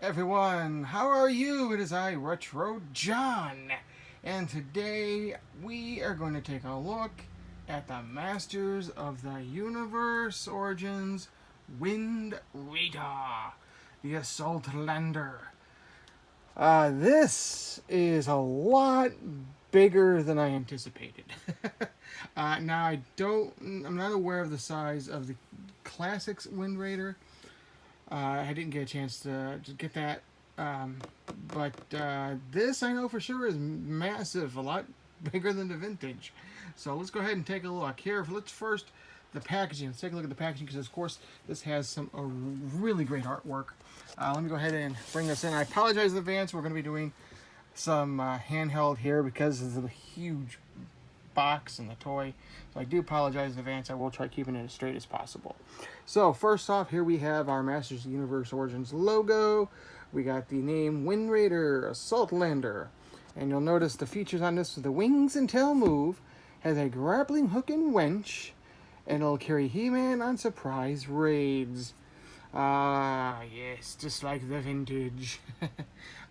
Everyone, how are you? It is I, Retro John, and today we are going to take a look at the Masters of the Universe Origins Wind Raider, the Assault Lander. This is a lot bigger than I anticipated. Now I'm not aware of the size of the Classics Wind Raider. I didn't get a chance to get that. But this I know for sure is massive, a lot bigger than the vintage. So let's go ahead and take a look here. Let's first the packaging. Let's take a look at the packaging because of course this has some really great artwork. Let me go ahead and bring this in. I apologize in advance. We're going to be doing some handheld here because of the huge box and the toy. So I do apologize in advance. I will try keeping it as straight as possible. So first off, here we have our Masters of the Universe Origins logo. We got the name Wind Raider Assault Lander. And you'll notice the features on this: the wings and tail move, has a grappling hook and winch, and it'll carry He-Man on surprise raids. Yes, just like the vintage.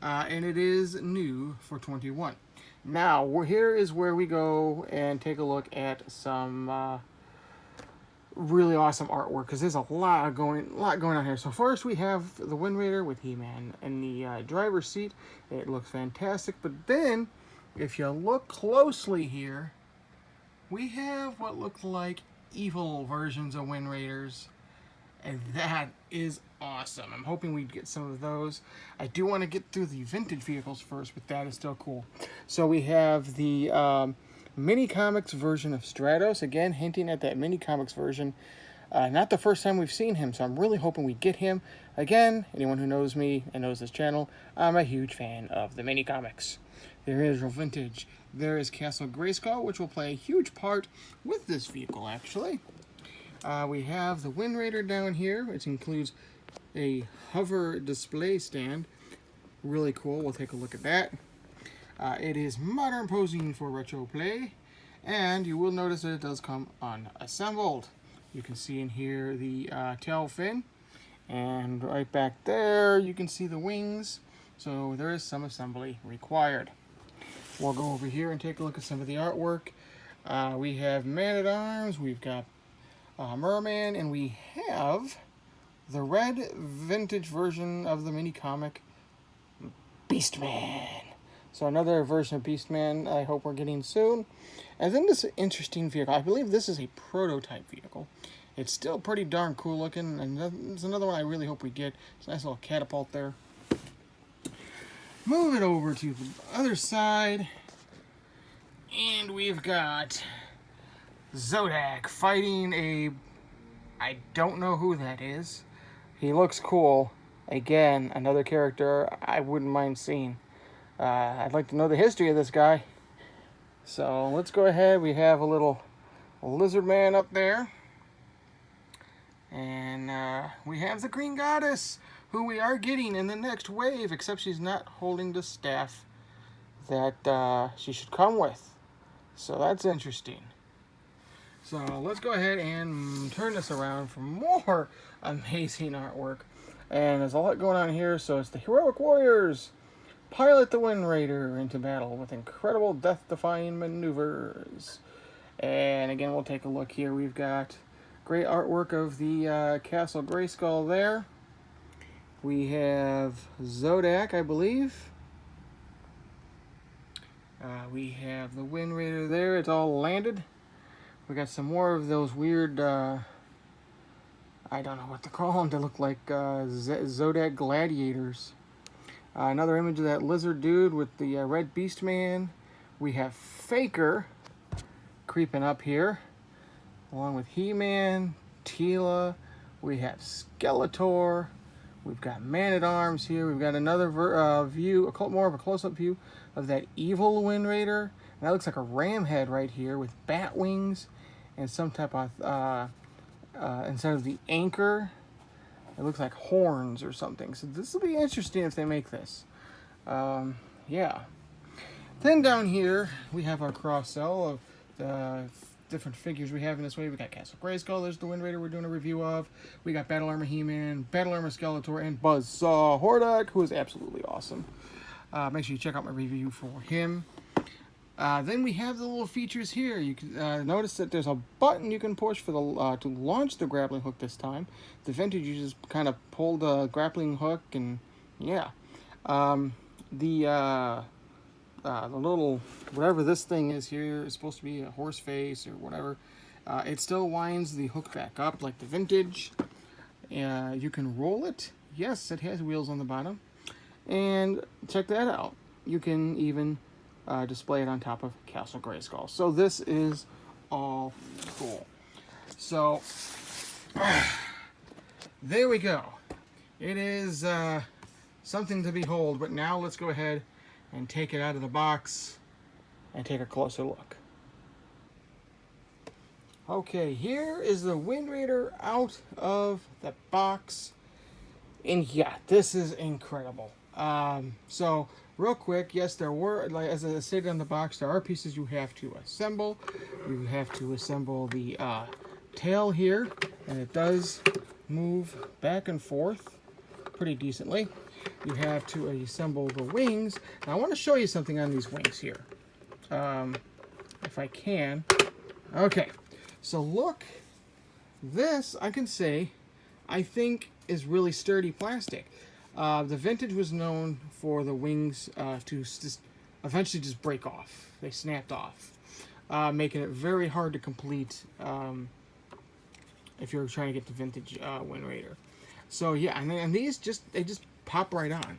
And it is new for 21. Now, here is where we go and take a look at some really awesome artwork, because there's a lot going on here. So first we have the Wind Raider with He-Man in the driver's seat. It looks fantastic, but then if you look closely here, we have what look like evil versions of Wind Raiders, and that is awesome. I'm hoping we get some of those. I do want to get through the vintage vehicles first, but that is still cool. So we have the mini comics version of Stratos, again hinting at that mini comics version. Not the first time we've seen him, so I'm really hoping we get him. Again, anyone who knows me and knows this channel, I'm a huge fan of the mini comics. There is real vintage. There is Castle Grayskull, which will play a huge part with this vehicle, actually. We have the Wind Raider down here, which includes a hover display stand. Really cool. We'll take a look at that. It is modern posing for retro play, and you will notice that it does come unassembled. You can see in here the tail fin, and right back there you can see the wings, so there is some assembly required. We'll go over here and take a look at some of the artwork. We have Man-at-Arms, we've got Merman, and we have the red vintage version of the mini comic Beastman. So another version of Beastman I hope we're getting soon. And then this interesting vehicle. I believe this is a prototype vehicle. It's still pretty darn cool looking, and there's another one I really hope we get. It's a nice little catapult there. Move it over to the other side, and we've got Zodak fighting a... I don't know who that is. He looks cool. Again, another character I wouldn't mind seeing. I'd like to know the history of this guy. So let's go ahead. We have a little lizard man up there. And we have the Green Goddess, who we are getting in the next wave, except she's not holding the staff that she should come with. So that's interesting. So let's go ahead and turn this around for more amazing artwork. And there's a lot going on here. So it's the Heroic Warriors pilot the Wind Raider into battle with incredible death-defying maneuvers. And again, we'll take a look here. We've got great artwork of the Castle Grayskull there. We have Zodak, I believe. We have the Wind Raider there. It's all landed. We got some more of those weird, I don't know what to call them. They look like Zodak gladiators. Another image of that lizard dude with the red beast man. We have Faker creeping up here, along with He-Man, Teela. We have Skeletor. We've got Man-at-Arms here. We've got another view, more of a close-up view of that evil Wind Raider. And that looks like a ram head right here with bat wings and some type of, instead of the anchor, it looks like horns or something. So this will be interesting if they make this. Yeah. Then down here, we have our cross-sell of the different figures we have in this way. We got Castle Grayskull, there's the Wind Raider we're doing a review of. We got Battle Armor He-Man, Battle Armor Skeletor, and Buzzsaw Hordak, who is absolutely awesome. Make sure you check out my review for him. Then we have the little features here. You can notice that there's a button you can push for the to launch the grappling hook this time. The vintage, you just kind of pull the grappling hook, and yeah. The little, whatever this thing is here, is supposed to be a horse face or whatever. It still winds the hook back up like the vintage. You can roll it. Yes, it has wheels on the bottom. And check that out. You can even display it on top of Castle Grayskull. So this is all cool. So there we go. It is something to behold. But now let's go ahead and take it out of the box and take a closer look. Okay, here is the Wind Raider out of the box. And yeah, this is incredible. So real quick, yes, there were, like as I stated on the box, there are pieces you have to assemble. You have to assemble the tail here, and it does move back and forth pretty decently. You have to assemble the wings. Now I want to show you something on these wings here, if I can. Okay, so look, this I can say I think is really sturdy plastic. The vintage was known for the wings to eventually just break off. They snapped off, making it very hard to complete if you're trying to get the vintage Wind Raider. So yeah, and these they just pop right on.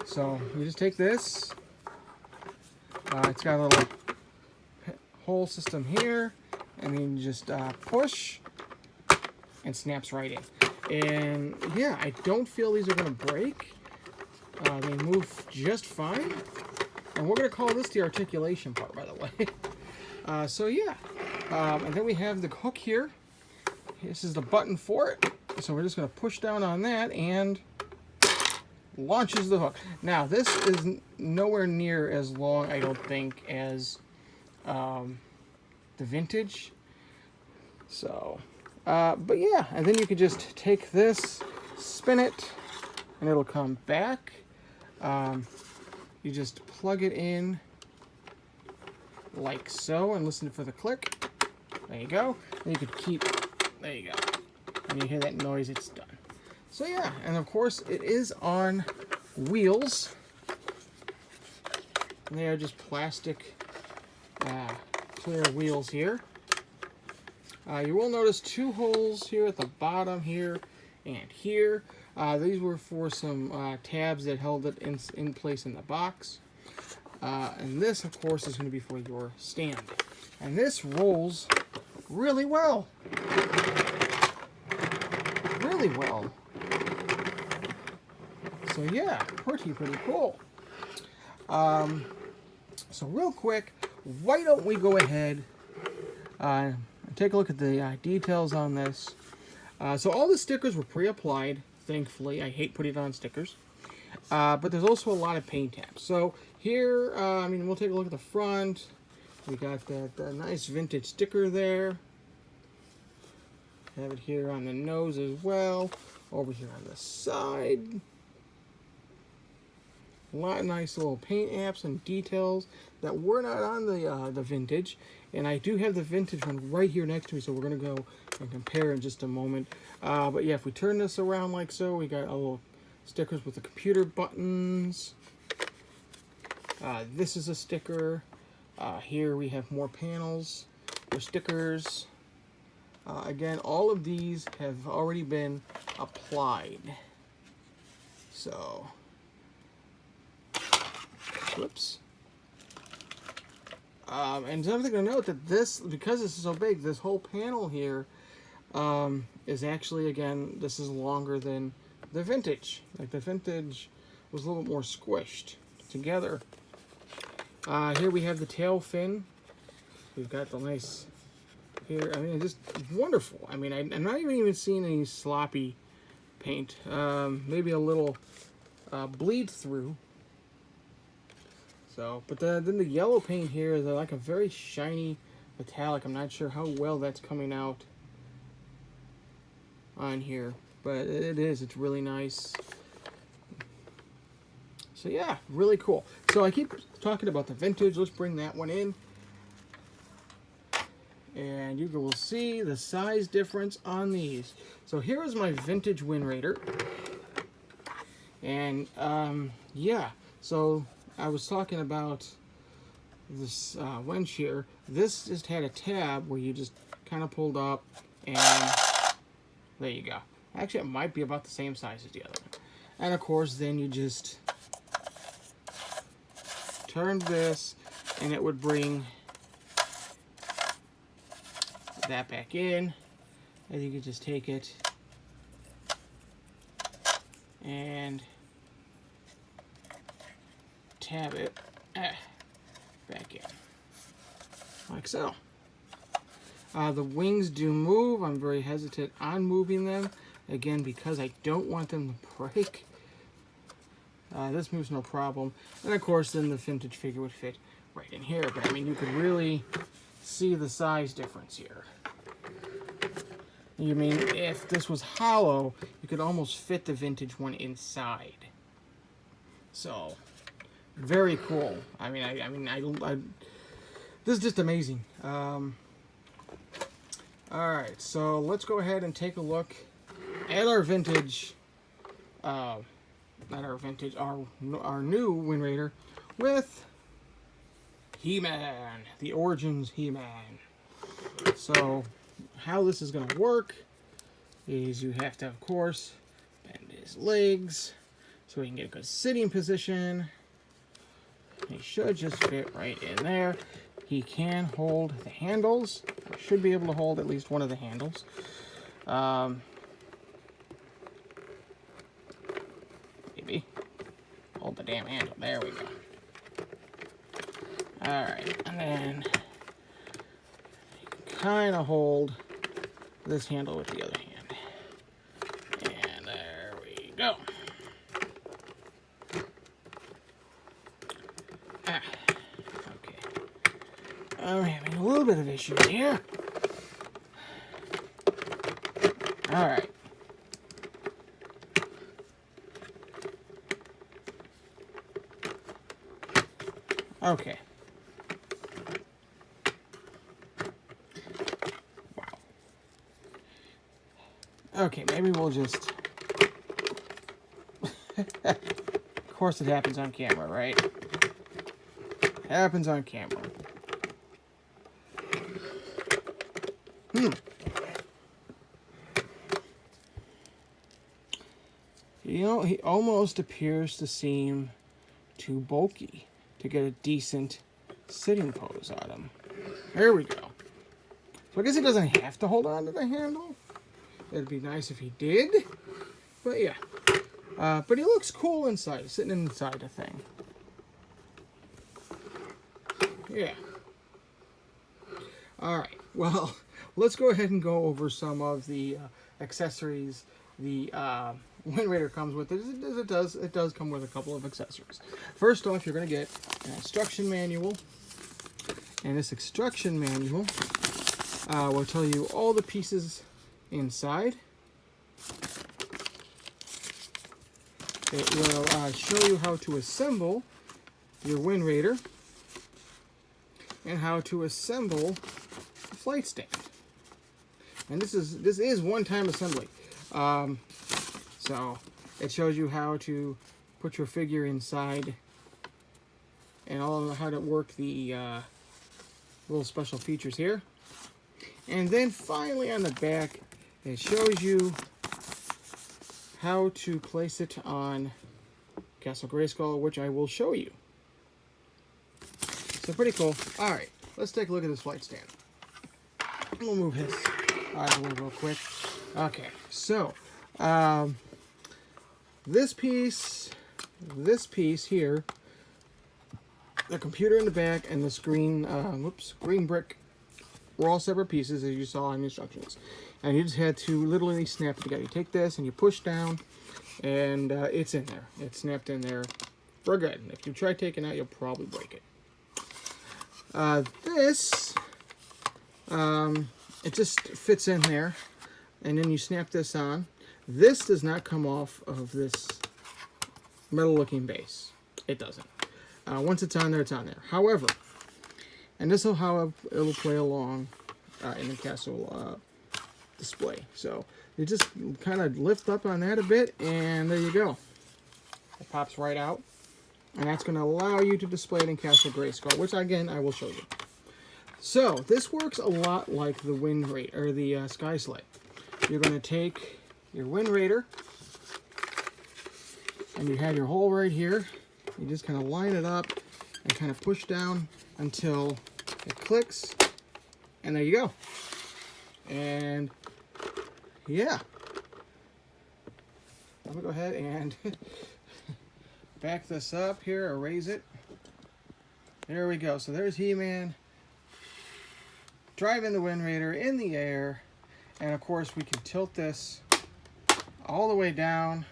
So you just take this. It's got a little hole system here, and then you just push, and snaps right in. And yeah, I don't feel these are going to break. They move just fine. And we're going to call this the articulation part, by the way. So yeah, and then we have the hook here. This is the button for it. So we're just going to push down on that and launches the hook. Now this is nowhere near as long, I don't think, as the vintage. So, but yeah, and then you can just take this, spin it, and it'll come back. You just plug it in like so and listen for the click. There you go. And you could keep, there you go. And you hear that noise, it's done. So yeah, and of course it is on wheels. And they are just plastic clear wheels here. You will notice two holes here at the bottom here and here. These were for some tabs that held it in place in the box. And this, of course, is going to be for your stand. And this rolls really well. Really well. So yeah, pretty cool. So real quick, why don't we go ahead and take a look at the details on this. So all the stickers were pre-applied, thankfully. I hate putting on stickers. But there's also a lot of paint tabs. So here, I mean, we'll take a look at the front. We got that nice vintage sticker there. Have it here on the nose as well. Over here on the side. A lot of nice little paint apps and details that were not on the vintage. And I do have the vintage one right here next to me, so we're going to go and compare in just a moment. But yeah, if we turn this around like so, we got a little stickers with the computer buttons. This is a sticker. Here we have more panels for stickers. Again, all of these have already been applied. So, whoops. And something to note that this, because this is so big, this whole panel here is actually, again, this is longer than the vintage. Like the vintage was a little bit more squished together. Here we have the tail fin. We've got the nice here. I mean, just wonderful. I mean, I'm not even seeing any sloppy paint. Maybe a little bleed through. So, but then the yellow paint here is like a very shiny metallic. I'm not sure how well that's coming out on here, but it is. It's really nice. So yeah, really cool. So I keep talking about the vintage. Let's bring that one in. And you will see the size difference on these. So here is my vintage Wind Raider. And yeah, so I was talking about this wind shear. This just had a tab where you just kind of pulled up, and there you go. Actually, it might be about the same size as the other one. And of course, then you just turn this, and it would bring that back in, and you can just take it and tab it back in, like so. The wings do move. I'm very hesitant on moving them, again, because I don't want them to break. This moves no problem. And of course, then the vintage figure would fit right in here. But I mean, you could really see the size difference here. You mean, if this was hollow, you could almost fit the vintage one inside. So, very cool. I mean, this is just amazing. All right, so let's go ahead and take a look at our vintage, not our vintage, our new Wind Raider with He-Man, the Origins He-Man. So, how this is going to work is you have to, of course, bend his legs so he can get a good sitting position. He should just fit right in there. He can hold the handles. Should be able to hold at least one of the handles. Maybe. Hold the damn handle. There we go. Alright, and then you can kind of hold this handle with the other hand. And there we go. Okay. I'm having a little bit of issues here. Alright. Okay. Wow. Okay, maybe we'll just... Of course it happens on camera, right? Happens on camera. You know, he almost appears to seem too bulky to get a decent sitting pose on him. There we go. So I guess he doesn't have to hold on to the handle. It'd be nice if he did. But yeah. But he looks cool inside, sitting inside the thing. Yeah. Alright, well, let's go ahead and go over some of the accessories the Wind Raider comes with. It does come with a couple of accessories. First off, you're going to get an instruction manual. And this instruction manual will tell you all the pieces inside. It will show you how to assemble your Wind Raider and how to assemble the flight stand. And this is one-time assembly. So it shows you how to put your figure inside and all how to work the little special features here. And then finally on the back, it shows you how to place it on Castle Grayskull, which I will show you. So pretty cool. All right, let's take a look at this flight stand. We'll move his eyes a little real quick. Okay, so this piece here, the computer in the back, and this green brick were all separate pieces, as you saw in the instructions. And you just had to literally snap it together. You take this and you push down, and it's in there. It's snapped in there for good. If you try taking it out, you'll probably break it. This It just fits in there, and then you snap this on. This does not come off of this metal-looking base. It doesn't. Once it's on there, it's on there. However, and this is how it'll play along in the castle display. So you just kind of lift up on that a bit, and there you go. It pops right out, and that's going to allow you to display it in Castle Grayskull, which again I will show you. So this works a lot like the Wind Raider or the Sky Sled. You're going to take your Wind Raider, and you have your hole right here. You just kind of line it up and kind of push down until it clicks, and there you go. And yeah, I'm gonna go ahead and back this up here, erase it. There we go. So there's He-Man driving the Wind Raider in the air, and of course we can tilt this all the way down.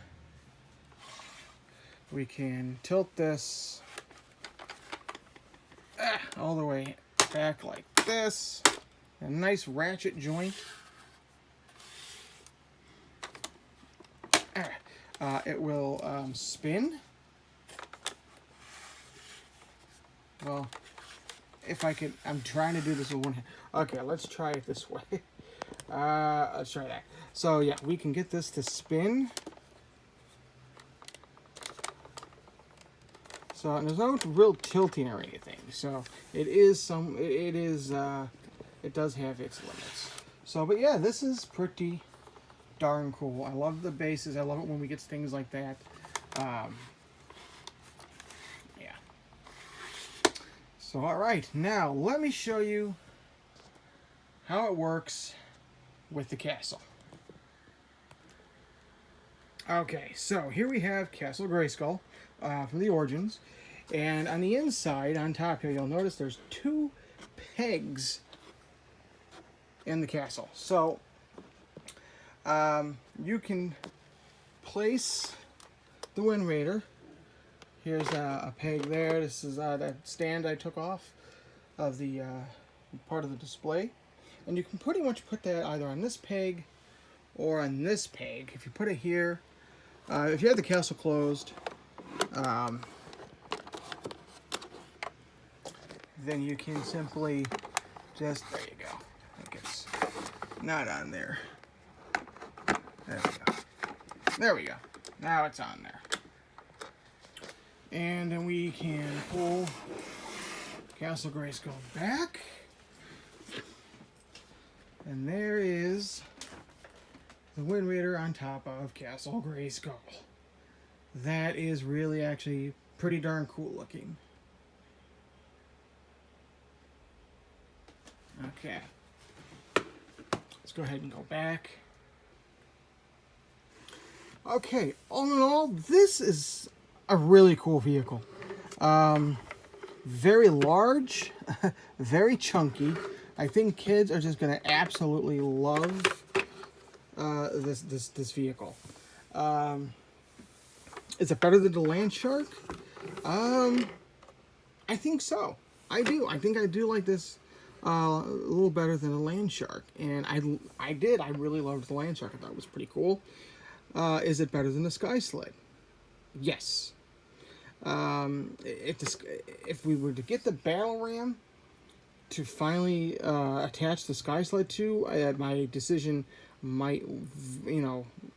We can tilt this all the way back like this. A nice ratchet joint. It will spin. Well, if I could, I'm trying to do this with one hand. Okay, let's try it this way. Let's try that. So yeah, we can get this to spin. So and there's no real tilting or anything. So it is it does have its limits. So, but yeah, this is pretty darn cool. I love the bases. I love it when we get things like that. Yeah. So, all right, now let me show you how it works with the castle. Okay, so here we have Castle Grayskull from the Origins. And on the inside, on top here, you'll notice there's 2 pegs in the castle. So you can place the Wind Raider. Here's a peg there. This is that stand I took off of the part of the display. And you can pretty much put that either on this peg or on this peg. If you put it here, if you have the castle closed, then you can simply just, there you go. I think it's not on there. There we go. There we go. Now it's on there. And then we can pull Castle Grayskull back. And there is the Wind Raider on top of Castle Grayskull. That is really actually pretty darn cool looking. Okay. Let's go ahead and go back. Okay, all in all, this is a really cool vehicle. Very large, very chunky. I think kids are just going to absolutely love this vehicle. Is it better than the Land Shark? I think so. I do. I think I do like this a little better than the Land Shark. And I really loved the Land Shark. I thought it was pretty cool. Is it better than the Sky Sled? Yes. If we were to get the Battle Ram to finally attach the Sky Sled to, my decision might,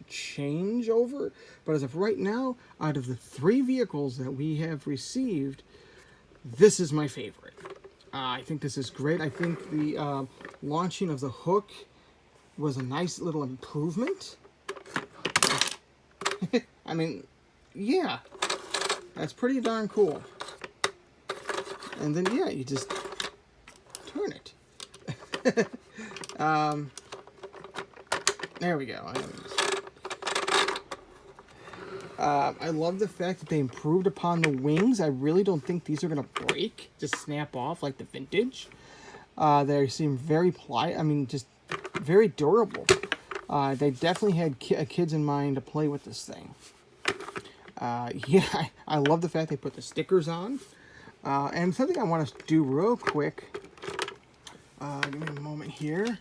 change over. But as of right now, out of the 3 vehicles that we have received, this is my favorite. I think this is great. I think the launching of the hook was a nice little improvement. I mean, yeah, that's pretty darn cool. And then, yeah, you just turn it. There we go. I love the fact that they improved upon the wings. I really don't think these are going to break, just snap off like the vintage. They seem very just very durable. They definitely had kids in mind to play with this thing. Yeah, I love the fact they put the stickers on. And something I want to do real quick. Give me a moment here.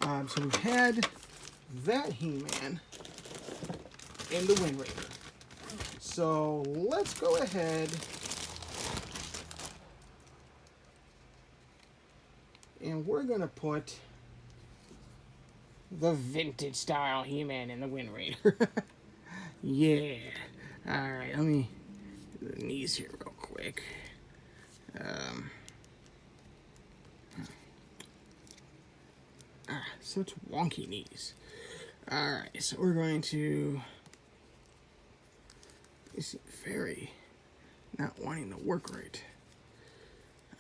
So we've had that He-Man in the Wind Raider. So let's go ahead and we're going to put the vintage style He-Man in the Wind Raider. Yeah. Alright, let me do the knees here real quick. Such wonky knees. Alright, so we're going to... It's very not wanting to work right.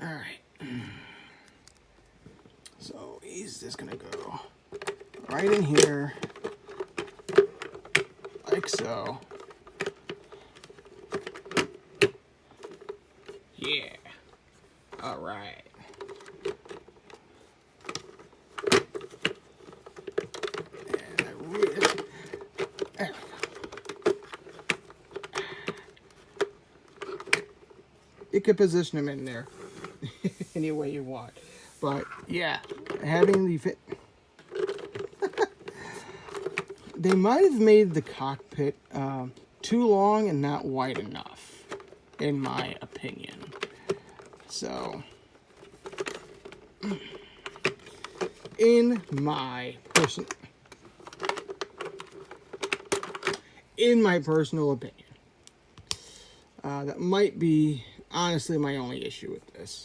Alright. So he's just gonna go right in here, like so. Yeah. Alright. And I really... There we go. You could position him in there any way you want. But yeah, having the fit... They might have made the cockpit too long and not wide enough, in my opinion. So, in my personal opinion, that might be honestly my only issue with this.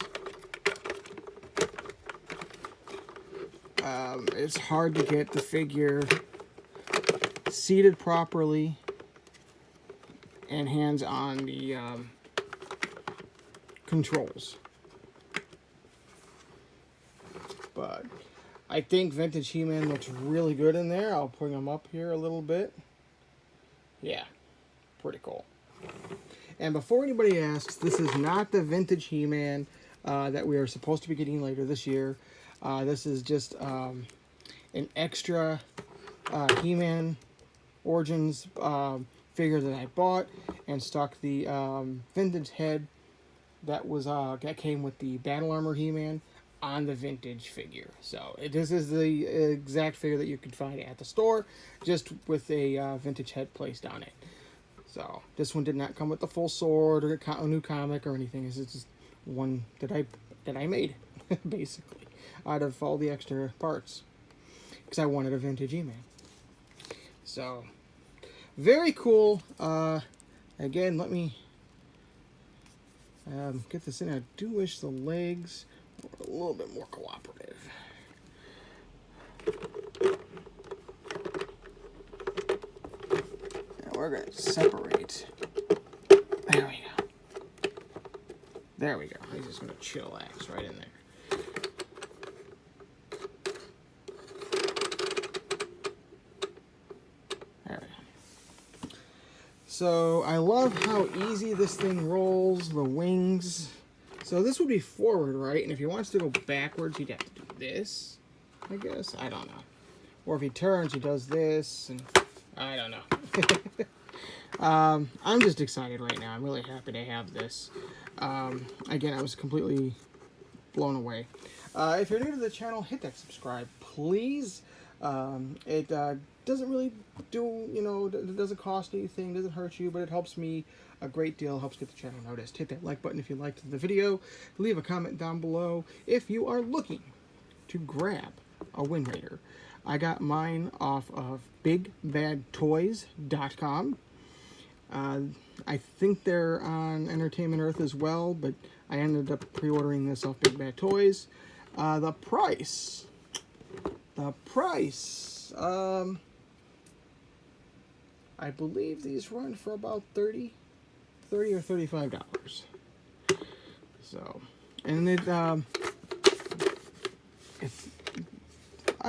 It's hard to get the figure seated properly and hands on the controls. But I think Vintage He-Man looks really good in there. I'll bring him up here a little bit. Yeah, pretty cool. And before anybody asks, this is not the Vintage He-Man that we are supposed to be getting later this year. This is just an extra He-Man Origins figure that I bought and stuck the vintage head that came with the Battle Armor He-Man on the vintage figure. So this is the exact figure that you could find at the store, just with a vintage head placed on it. So this one did not come with the full sword or a new comic or anything. This is just one that I made, basically, out of all the extra parts, because I wanted a vintage He-Man. So very cool. Again, let me get this in. I do wish the legs were a little bit more cooperative. And we're going to separate. There we go. There we go. He's just going to chillax right in there. So I love how easy this thing rolls, the wings. So this would be forward, right? And if he wants to go backwards, he'd have to do this, I guess. I don't know. Or if he turns, he does this, and I don't know. I'm just excited right now. I'm really happy to have this. Again, I was completely blown away. If you're new to the channel, hit that subscribe, please. It doesn't really do, it doesn't cost anything, doesn't hurt you, but it helps me a great deal, helps get the channel noticed. Hit that like button if you liked the video. Leave a comment down below if you are looking to grab a Wind Raider. I got mine off of BigBadToys.com. I think they're on Entertainment Earth as well, but I ended up pre-ordering this off Big Bad Toys. The price, I believe these run for about $30 or $35. So, and it I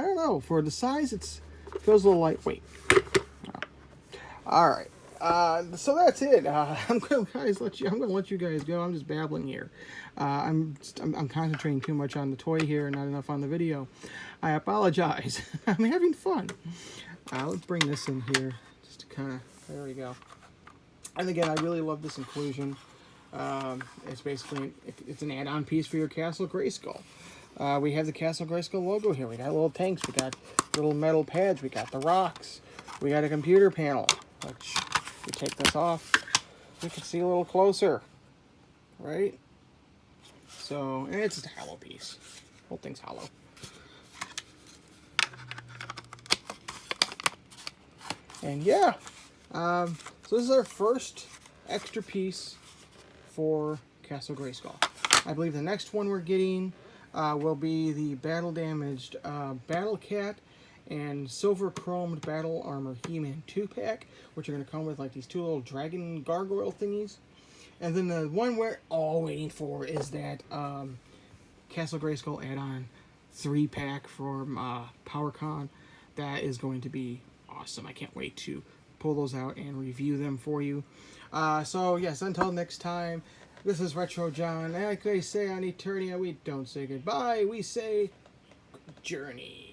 don't know, for the size, it feels a little lightweight. All right. So that's it. I'm gonna let you guys go. I'm just babbling here. I'm concentrating too much on the toy here and not enough on the video. I apologize. I'm having fun. Let's bring this in here just to kind of. There we go. And again, I really love this inclusion. It's basically it's an add-on piece for your Castle Grayskull. We have the Castle Grayskull logo here. We got little tanks. We got little metal pads. We got the rocks. We got a computer panel. Which, we take this off, we can see a little closer, right? So, and it's just a hollow piece. The whole thing's hollow. And yeah, so this is our first extra piece for Castle Grayskull. I believe the next one we're getting will be the battle damaged Battle Cat and silver chromed battle armor He-Man 2-pack, which are going to come with like these two little dragon gargoyle thingies. And then the one we're all waiting for is that Castle Grayskull add-on 3-pack from PowerCon. That is going to be awesome. I can't wait to pull those out and review them for you. So yes, until next time, this is Retro John. Like they say on Eternia, we don't say goodbye, we say journey.